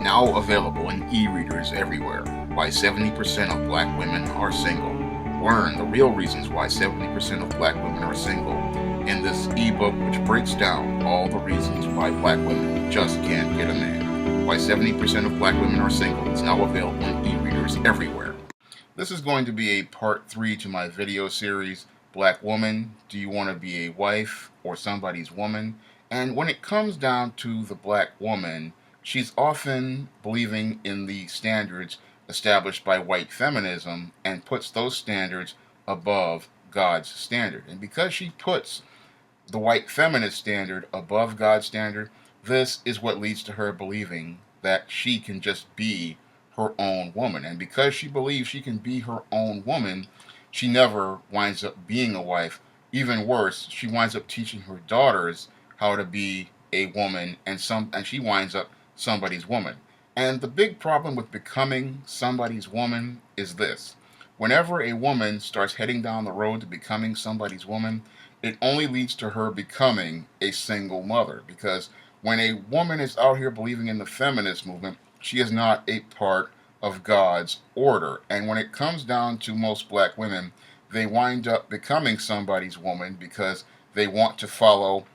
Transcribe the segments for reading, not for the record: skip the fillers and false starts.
now available in e-readers everywhere. Why 70% of black women are single. Learn the real reasons why 70% of black women are single in this ebook, which breaks down all the reasons why black women just can't get a man. Why 70% of black women are single is now available in e-readers everywhere. This is going to be a part 3 to my video series, Black Woman, Do You Want to Be a Wife or Somebody's Woman? And when it comes down to the black woman, she's often believing in the standards established by white feminism and puts those standards above God's standard. And because she puts the white feminist standard above God's standard, this is what leads to her believing that she can just be her own woman. And because she believes she can be her own woman, she never winds up being a wife. Even worse, she winds up teaching her daughters how to be a woman, and she winds up somebody's woman. And the big problem with becoming somebody's woman is this. Whenever a woman starts heading down the road to becoming somebody's woman, it only leads to her becoming a single mother. Because when a woman is out here believing in the feminist movement, she is not a part of God's order. And when it comes down to most black women, they wind up becoming somebody's woman because they want to follow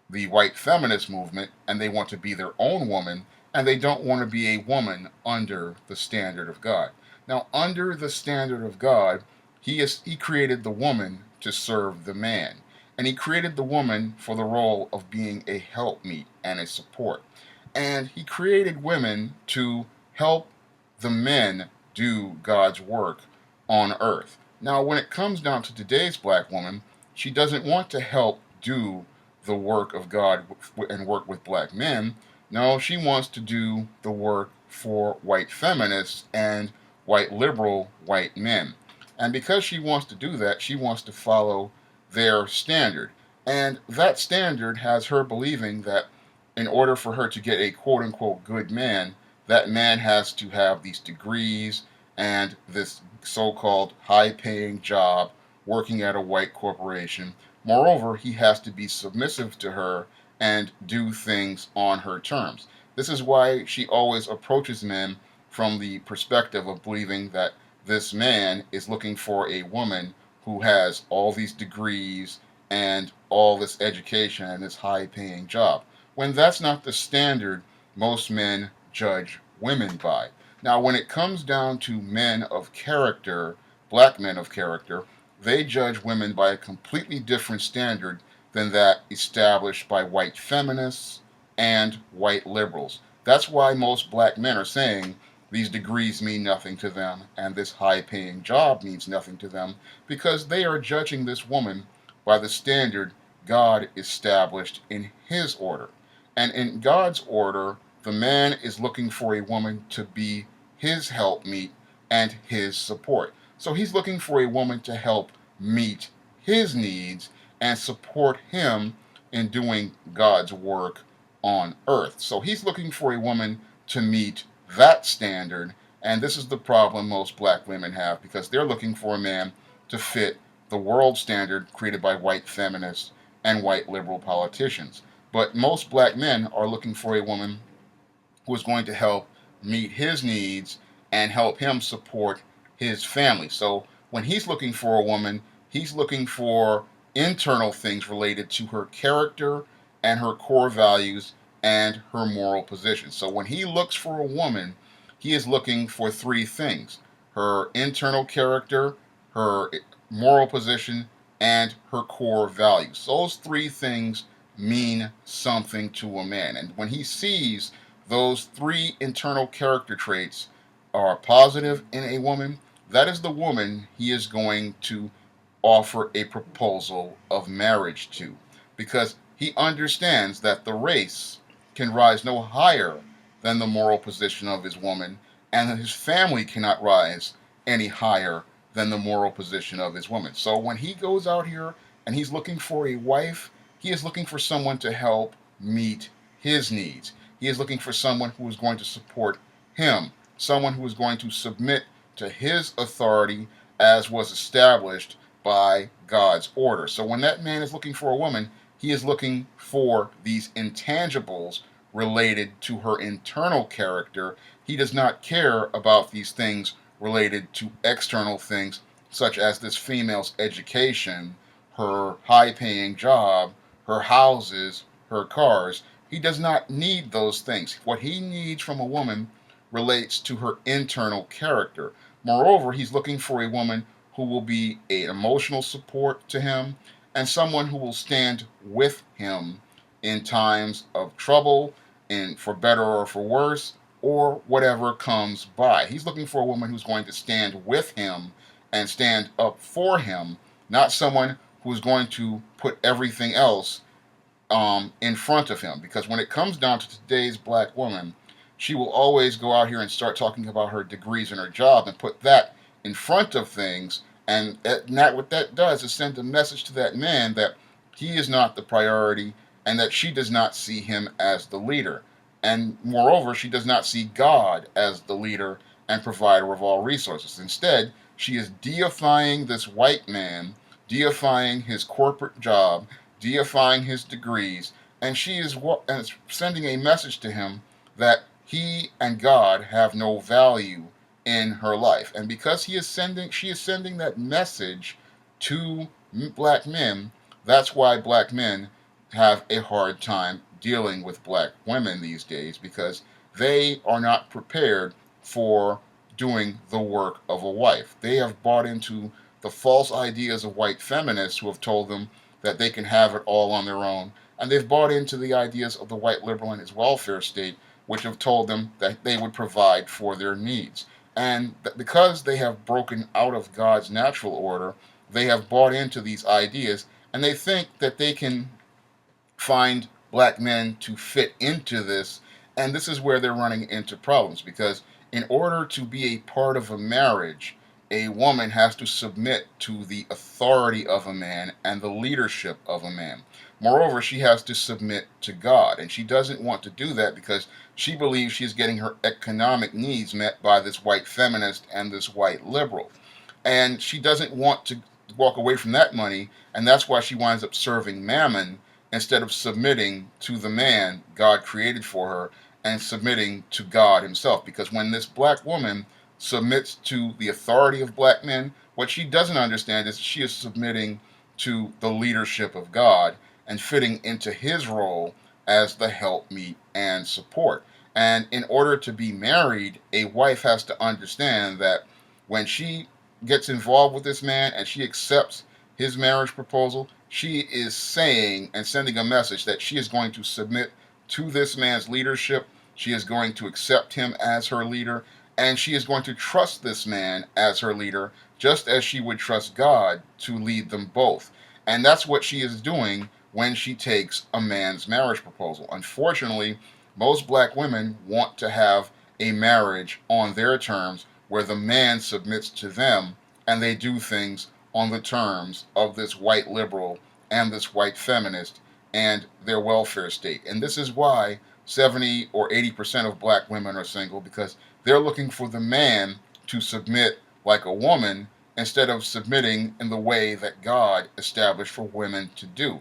the white feminist movement and they want to be their own woman, and they don't want to be a woman under the standard of God. Now, under the standard of God, he created the woman to serve the man. And he created the woman for the role of being a helpmeet and a support. And he created women to help the men do God's work on earth. Now, when it comes down to today's black woman, she doesn't want to help do the work of God and work with black men. No, she wants to do the work for white feminists and white liberal white men. And because she wants to do that, she wants to follow their standard. And that standard has her believing that in order for her to get a quote unquote good man, that man has to have these degrees and this so called high paying job working at a white corporation. Moreover, he has to be submissive to her and do things on her terms. This is why she always approaches men from the perspective of believing that this man is looking for a woman who has all these degrees and all this education and this high paying job, when that's not the standard most men judge women by. Now, when it comes down to men of character, black men of character, they judge women by a completely different standard than that established by white feminists and white liberals. That's why most black men are saying these degrees mean nothing to them and this high paying job means nothing to them, because they are judging this woman by the standard God established in his order. And in God's order, the man is looking for a woman to be his helpmeet and his support. So he's looking for a woman to help meet his needs and support him in doing God's work on earth. So he's looking for a woman to meet that standard, and this is the problem most black women have, because they're looking for a man to fit the world standard created by white feminists and white liberal politicians. But most black men are looking for a woman who is going to help meet his needs and help him support his family. So when he's looking for a woman, he's looking for internal things related to her character and her core values and her moral position. So when he looks for a woman, he is looking for three things: her internal character, her moral position, and her core values. Those three things mean something to a man. And when he sees those three internal character traits are positive in a woman, that is the woman he is going to offer a proposal of marriage to, because he understands that the race can rise no higher than the moral position of his woman, and that his family cannot rise any higher than the moral position of his woman. So when he goes out here and he's looking for a wife, he is looking for someone to help meet his needs. He is looking for someone who is going to support him, someone who is going to submit to his authority as was established by God's order. So when that man is looking for a woman, he is looking for these intangibles related to her internal character. He does not care about these things related to external things, such as this female's education, her high paying job, her houses, her cars. He does not need those things. What he needs from a woman relates to her internal character. Moreover, he's looking for a woman who will be an emotional support to him and someone who will stand with him in times of trouble, and for better or for worse, or whatever comes by. He's looking for a woman who's going to stand with him and stand up for him, not someone who's going to put everything else in front of him. Because when it comes down to today's black woman, she will always go out here and start talking about her degrees and her job and put that in front of things. And what that does is send a message to that man that he is not the priority and that she does not see him as the leader. And moreover, she does not see God as the leader and provider of all resources. Instead, she is deifying this white man, deifying his corporate job, deifying his degrees, and she is sending a message to him that he and God have no value in her life. And because she is sending that message to black men. That's why black men have a hard time dealing with black women these days, because they are not prepared for doing the work of a wife. They have bought into the false ideas of white feminists who have told them that they can have it all on their own. And they've bought into the ideas of the white liberal and his welfare state, which have told them that they would provide for their needs. And because they have broken out of God's natural order, they have bought into these ideas, and they think that they can find black men to fit into this. And this is where they're running into problems, because in order to be a part of a marriage, a woman has to submit to the authority of a man and the leadership of a man. Moreover, she has to submit to God, and she doesn't want to do that because she believes she's getting her economic needs met by this white feminist and this white liberal. And she doesn't want to walk away from that money, and that's why she winds up serving mammon instead of submitting to the man God created for her and submitting to God himself. Because when this black woman submits to the authority of black men, what she doesn't understand is she is submitting to the leadership of God and fitting into his role as the helpmeet and support. And in order to be married, a wife has to understand that when she gets involved with this man and she accepts his marriage proposal, she is saying and sending a message that she is going to submit to this man's leadership. She is going to accept him as her leader, and she is going to trust this man as her leader, just as she would trust God to lead them both. And that's what she is doing when she takes a man's marriage proposal. Unfortunately, most black women want to have a marriage on their terms where the man submits to them and they do things on the terms of this white liberal and this white feminist and their welfare state. And this is why 70 or 80% of black women are single, because they're looking for the man to submit like a woman instead of submitting in the way that God established for women to do.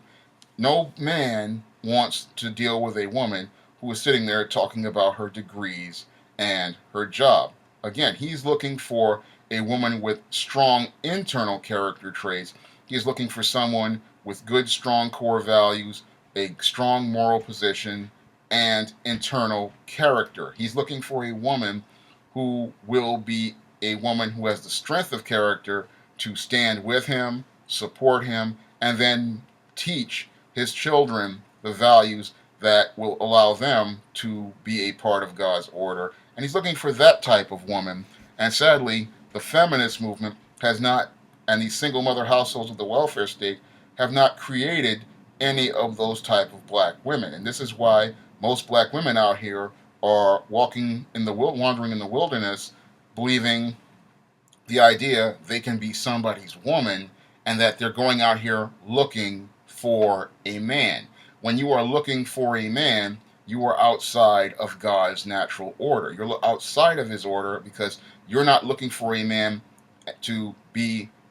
No man wants to deal with a woman who is sitting there talking about her degrees and her job. Again, he's looking for a woman with strong internal character traits. He's looking for someone with good, strong core values, a strong moral position, and internal character. He's looking for a woman who will be a woman who has the strength of character to stand with him, support him, and then teach his children the values that will allow them to be a part of God's order. And he's looking for that type of woman. And sadly, the feminist movement has not, and these single mother households of the welfare state have not created any of those type of black women. And this is why most black women out here are wandering in the wilderness, believing the idea they can be somebody's woman and that they're going out here looking for a man. When you are looking for a man, you are outside of God's natural order. You're outside of his order because you're not looking for a man to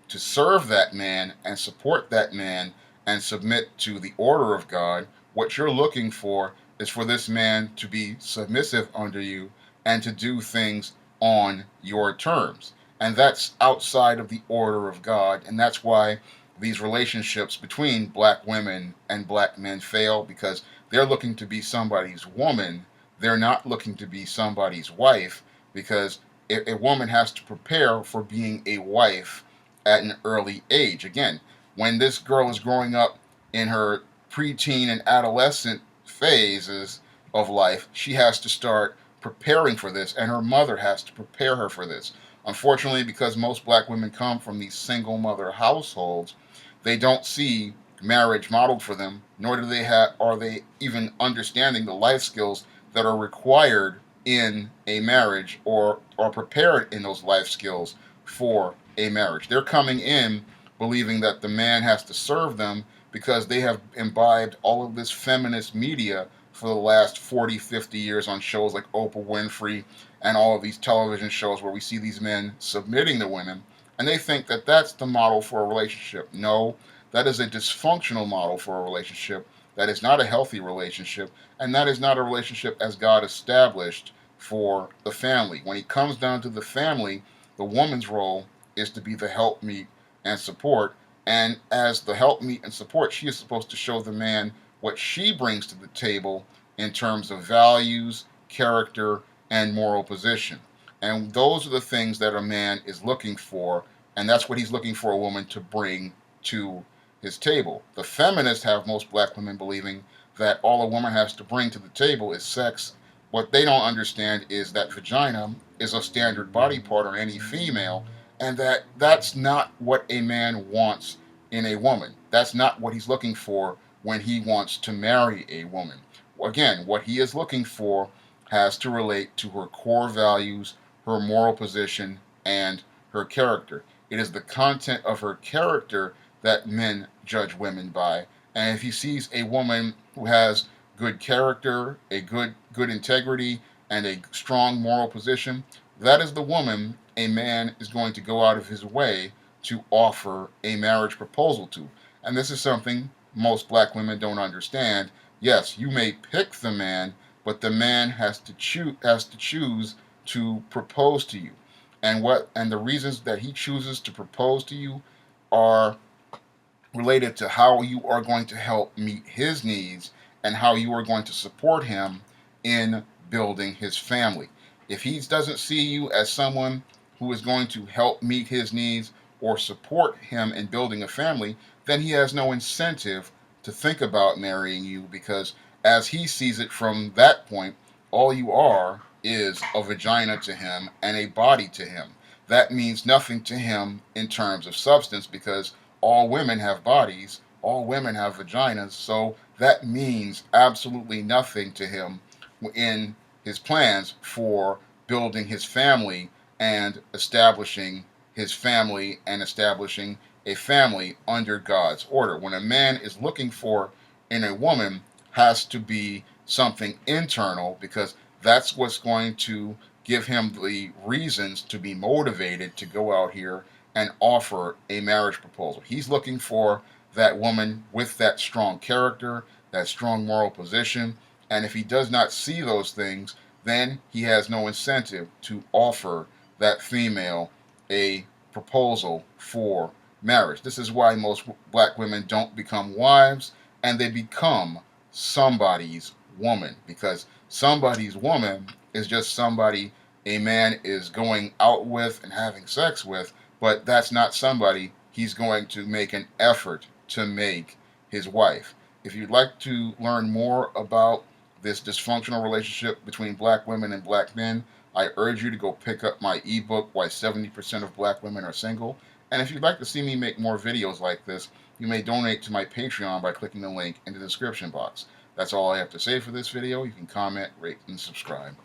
serve that man and support that man and submit to the order of God. What you're looking for is for this man to be submissive under you and to do things on your terms. And that's outside of the order of God. And that's why these relationships between black women and black men fail, because they're looking to be somebody's woman. They're not looking to be somebody's wife, because a woman has to prepare for being a wife at an early age. Again, when this girl is growing up in her preteen and adolescent phases of life, she has to start preparing for this, and her mother has to prepare her for this. Unfortunately, because most black women come from these single mother households, they don't see marriage modeled for them, nor do they are they even understanding the life skills that are required in a marriage, or are prepared in those life skills for a marriage. They're coming in believing that the man has to serve them because they have imbibed all of this feminist media for the last 40, 50 years on shows like Oprah Winfrey and all of these television shows where we see these men submitting to women. And they think that that's the model for a relationship. No, that is a dysfunctional model for a relationship. That is not a healthy relationship. And that is not a relationship as God established for the family. When it comes down to the family, the woman's role is to be the helpmeet and support. And as the helpmeet and support, she is supposed to show the man what she brings to the table in terms of values, character, and moral position. And those are the things that a man is looking for, and that's what he's looking for a woman to bring to his table. The feminists have most black women believing that all a woman has to bring to the table is sex. What they don't understand is that vagina is a standard body part on any female, and that's not what a man wants in a woman. That's not what he's looking for when he wants to marry a woman. Again, what he is looking for has to relate to her core values, her moral position, and her character. It is the content of her character that men judge women by. And if he sees a woman who has good character, a good integrity, and a strong moral position, that is the woman a man is going to go out of his way to offer a marriage proposal to. And this is something most black women don't understand. Yes, you may pick the man, but the man has to choose to propose to you. And the reasons that he chooses to propose to you are related to how you are going to help meet his needs and how you are going to support him in building his family. If he doesn't see you as someone who is going to help meet his needs or support him in building a family, then he has no incentive to think about marrying you, because as he sees it from that point, all you are is a vagina to him and a body to him. That means nothing to him in terms of substance, because all women have bodies, all women have vaginas, so that means absolutely nothing to him in his plans for building his family and establishing his family and establishing a family under God's order. When a man is looking for in a woman, has to be something internal, because that's what's going to give him the reasons to be motivated to go out here and offer a marriage proposal. He's looking for that woman with that strong character, that strong moral position, and if he does not see those things, then he has no incentive to offer that female a proposal for marriage. This is why most black women don't become wives, and they become somebody's woman, because somebody's woman is just somebody a man is going out with and having sex with, but that's not somebody he's going to make an effort to make his wife. If you'd like to learn more about this dysfunctional relationship between black women and black men, I urge you to go pick up my ebook, Why 70% of Black Women Are Single. And if you'd like to see me make more videos like this, you may donate to my Patreon by clicking the link in the description box. That's all I have to say for this video. You can comment, rate, and subscribe.